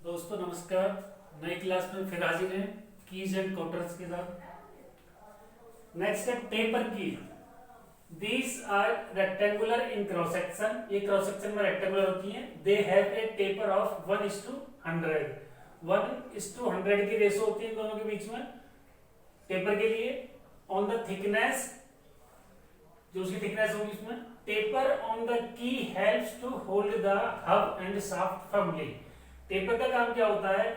दोस्तों नमस्कार। नई क्लास में फिर हाजिर हैं कीज एंड काउंटर्स के साथ। नेक्स्ट है टेपर की। These are rectangular in cross section. ये क्रॉस सेक्शन में रेक्टेंगुलर होती हैं। They have a taper of 1:100। 1:100 की रेशो होती है इन दोनों के बीच में टेपर के लिए। ऑन द थिकनेस, जो उसकी थिकनेस होगी उसमें, taper on the key helps to hold the hub and shaft firmly. Taper का काम क्या होता है?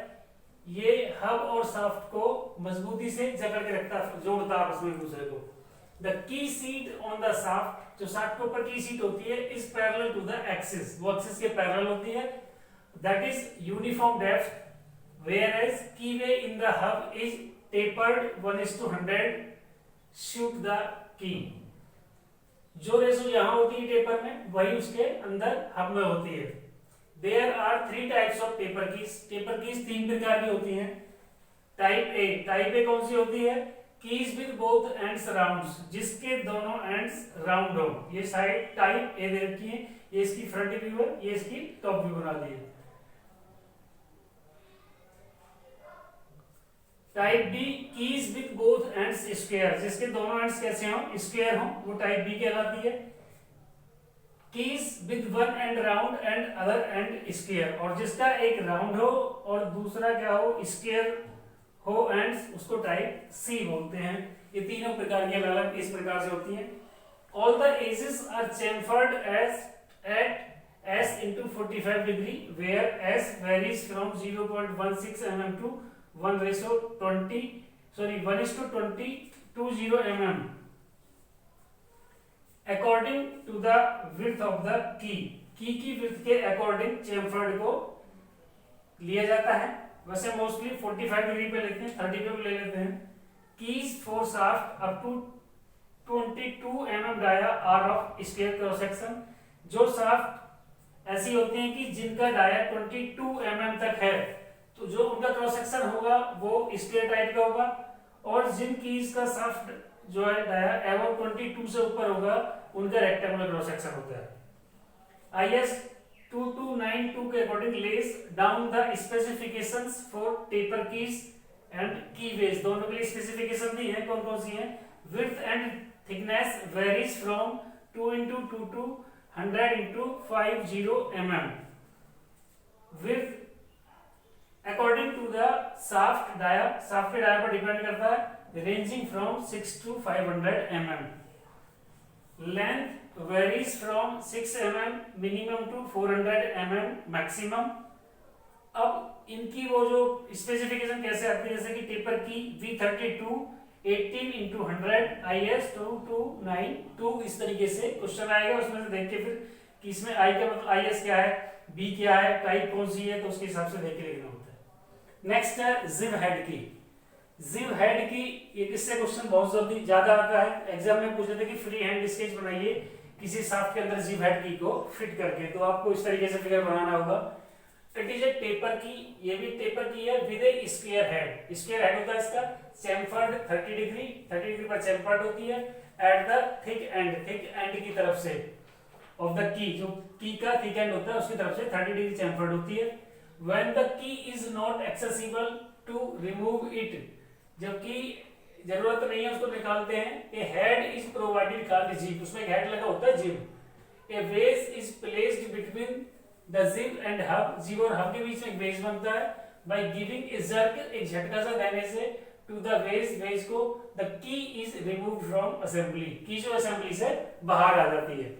ये हब और शाफ्ट को मजबूती से जकड़ के रखता है, जोड़ता है आपस में एक दूसरे को। The key seat on the shaft, जो शाफ्ट के ऊपर की सीट होती है, is parallel to the axis, वो एक्सिस के पैरेलल होती है। That is uniform depth, whereas keyway in the hub is tapered 1:100 shoot the key। जो रेशो यहाँ होती है टेपर में, वही उसके अंदर हब में होती है। There are 3 types of paper keys। Paper keys 3 प्रकार की होती हैं। टाइप ए, टाइप ए कौन सी होती है? Keys with both ends rounds, जिसके दोनों एंड्स राउंड हो। ये साइड टाइप ए दे रखी है, ये इसकी फ्रंट व्यू है, ये इसकी टॉप व्यू बना दी है। Type B, keys with both ends square, जिसके दोनों एंड्स कैसे हो? स्क्वायर हो, वो टाइप बी कहलाती है। Keys with one and round and other and square, और जिसका एक राउंड हो और दूसरा क्या हो? स्क्वायर हो एंड्स, उसको टाइप सी बोलते हैं। ये तीनों प्रकार की अलग अलग इस प्रकार से होती हैं। All the edges are chamfered at s into 45 degree, where s varies from 0.16 mm to 1:20 mm according to the width of the key। की width के अकॉर्डिंग चेम्फर्ड को लिया जाता है। वैसे मोस्टली 45 डिग्री पे लेते हैं, 30 पे ले लेते हैं। Keys for shaft up to 22 mm dia are of square cross section. जो शाफ्ट ऐसी होती हैं कि जिनका डाया 22 mm तक है, तो जो उनका क्रॉस सेक्शन होगा वो स्क्वायर टाइप का होगा। और जिन कीज का शाफ्ट जो है डाया एबव 22 से ऊपर होगा, उनका रेक्टेंगुलर क्रॉस सेक्शन होता है। IS 2292 के according less down the specifications for taper keys and की वेज। दोनों के लिए स्पेसिफिकेशन दी है, कौन कौन सी हैं? Width and thickness varies from 2:2 to 100:50 mm with according to the shaft dia। shaft के डाया पर डिपेंड करता है, ranging from 6 to 500 mm। length varies from 6 mm minimum to 400 mm maximum। अब इनकी वो जो स्पेसिफिकेशन कैसे आती है, जैसे कि टेपर की V32 18:100 IS 2292, इस तरीके से क्वेश्चन आएगा। उसमें से देख के फिर कि इसमें आई का मतलब IS क्या है, बी क्या है, टाइप कौन सी है, तो उसके हिसाब से देख के लिखना होता है। नेक्स्ट है जिव हेड की। जिव हेड की ये किससे क्वेश्चन बहुत जल्दी ज्यादा आता है, एग्जाम में पूछ लेते कि फ्री हैंड स्केच बनाइए किसी शाफ्ट के अंदर जिव हेड की को फिट करके, तो आपको इस तरीके से फिगर बनाना होगा। इट इज ए टेपर की, ये भी टेपर की है with A square head. Square head होता है इसका, चेम्फर्ड 30 डिग्री पर चेम्फर्ड होती है एट द थिक एंड की तरफ से ऑफ द की, जो की का थिक एंड होता है उसकी तरफ से 30 डिग्री चेम्फर्ड होती है। When the key is not accessible to remove it, जबकि जरूरत नहीं है उसको निकालते हैं। A head is provided called gib, उसमें एक हेड लगा होता है gib. A wedge is placed between the gib and hub, gib और हब के बीच में एक वेज बनता है। बाय गिविंग ए जर्क, एक झटका सा देने से, टू द वेज को, the key is removed from assembly, की जो असेंबली से बाहर आ जाती है।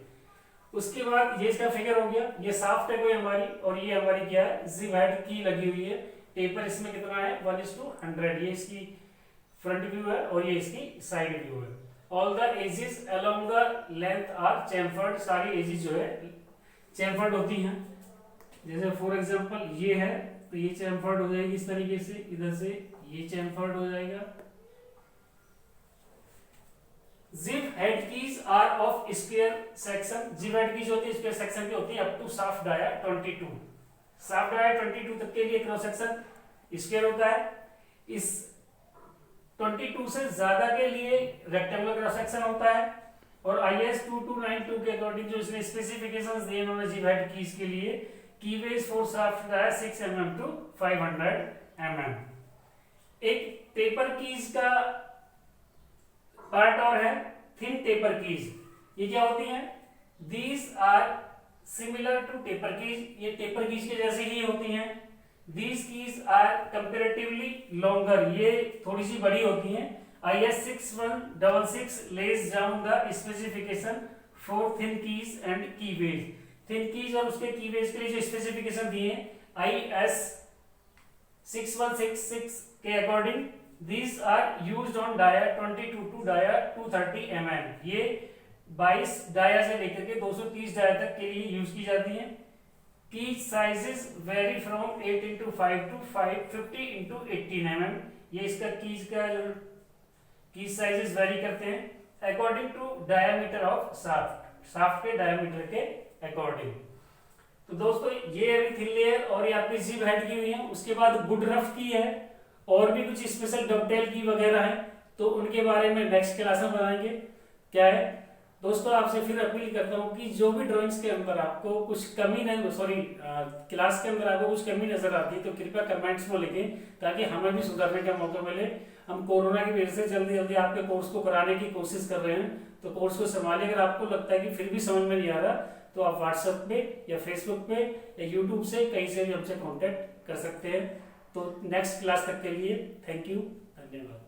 उसके बाद ये इसका फिगर हो गया। ये शाफ्ट है कोई हमारी, और ये हमारी क्या है? जिब हेड की लगी हुई है। टेपर इसमें कितना है? 1:100। ये इसकी फ्रंट व्यू है और ये इसकी साइड व्यू है। All the edges along the length are chamfered, सारी एजेस जो है चेम्फर्ड होती हैं। जैसे फॉर एग्जांपल ये है, तो ये चेम्फर्ड हो जाएगी इस तरीके से, इधर से ये चेम्फर्ड हो जाएगा। Gib head keys are of square section. Gib head keys होती है स्क्वायर सेक्शन की होती है up to shaft dia 22। Shaft dia 22 तक के लिए क्रॉस सेक्शन स्क्वायर होता है। इस 22 से ज्यादा के लिए रेक्टेंगुलर क्रॉस सेक्शन होता है। और IS 2292 के अकॉर्डिंग जो इसने स्पेसिफिकेशंस दिए उन्होंने जिब हेड कीज के लिए, कीवेज फॉर शाफ्ट का है 6 mm टू 500 mm। एक टेपर कीज का पार्ट और है थिन टेपर कीज। ये क्या होती हैं? These are similar to taper keys, ये टेपर कीज के जैसे ही होती हैं। These keys are comparatively longer, ये थोड़ी सी बड़ी होती हैं। IS 6166 lays down the specification for thin keys and keyways। Thin keys और उसके कीवेज के लिए जो स्पेसिफिकेशन दिए हैं IS 6166 के according, these are used on dia 22 to dia 230 mm। ये 22 डाया से लेकर के 230 डाया तक के लिए यूज की जाती हैं। Keys sizes very from 8 into 5 to 50 into 18 mm। ये इसका कीज का जो कीज साइजेस वेरी करते हैं according to diameter of shaft, shaft के डायमीटर के अकॉर्डिंग। तो दोस्तों ये अभी थिन लेयर और ये आपकी जिप हेड की हुई है। उसके बाद गुड रफ की है और भी कुछ स्पेशल डबटेल की वगैरह है, तो उनके बारे में नेक्स्ट क्लास में बताएंगे क्या है। दोस्तों आपसे फिर अपील करता हूँ कि जो भी ड्राइंग्स के अंदर आपको कुछ कमी नहीं, सॉरी क्लास के अंदर आपको कुछ कमी नजर आती है तो कृपया कमेंट्स में लिखें, ताकि हमें भी सुधारने का मौका मिले। हम कोरोना की वजह से जल्दी जल्दी आपके कोर्स को कराने की कोशिश कर रहे हैं, तो कोर्स को संभालिए। अगर आपको लगता है कि फिर भी समझ में नहीं आ रहा तो आप व्हाट्सएप पे या फेसबुक पे या यूट्यूब से कहीं से भी हमसे कॉन्टेक्ट कर सकते हैं। तो नेक्स्ट क्लास तक के लिए थैंक यू, धन्यवाद।